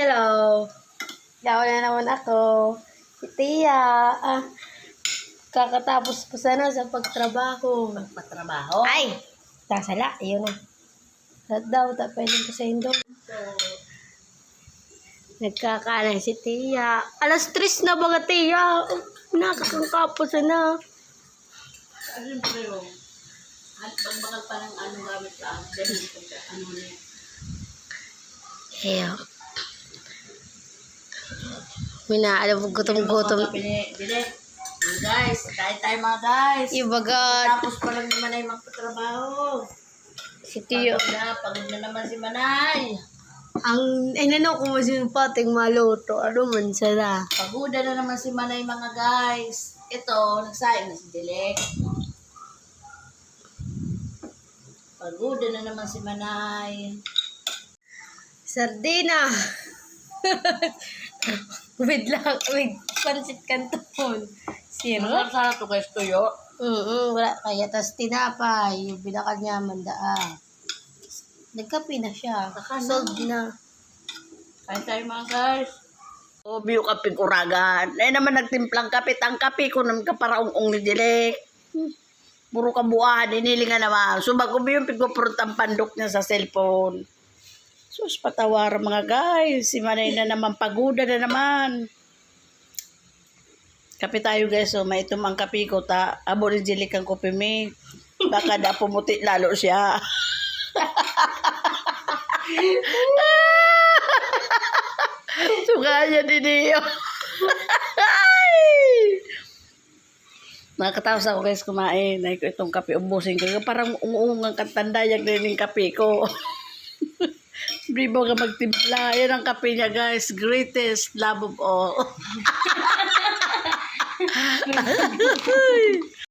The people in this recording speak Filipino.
Hello. Daw na naman ako. Si Tia. Kakatapos po sana sa pagtrabaho. Magpatrabaho? Ay! Tasala. Ayun na. Lahat daw. Tapayin ko sa indo. Nagkakalan si Tia. Alas 3 na ba nga, Tia? Nakakangkapos na. Siyempre yun. At pagbakal pa ng ano gamit sa dahil ano niya. Eyo. Alam mo, gutom-gutom. Bili. Guys, kahit tayo mga guys. Ibagat. Tapos pa lang naman ay magpatrabaho. Si Tia. Pagod na naman si Manay. Ang inano ko mo yung pating maluto. Ano man sila. Pagoda na naman si Manay mga guys. Ito, nagsaing na si Dilek. Pagoda na naman si Manay. Sardina. With pansit canton. Siro? Sana ito guys tuyo. Wala. Kaya tas tinapay. Yung binakal niya mandaa. Nagkape na siya. Sold na. Kahit tayo mga guys. Biyo kaping uragan. Eh naman nagtimplang kape. Ang kape ko naman kaparaong ni Dilek. Puro kabuuan. Inilingan naman. So bago yung pigpupurot ang pandok niya sa cellphone. Sus, patawar mga guys. Si Manay na naman. Pagoda na naman. Kape tayo guys. So may itumang kape ko. Abo ni Dilek ang kopi me. Baka na pumuti lalo siya. Sugaya din niyo. Nakatawas ako guys kumain. Ay ko itong kape ubusin ko. Parang umuungang katandayag din yung kape ko. Bribo ka magtimpla. Yan ang kape niya guys. Greatest love of all.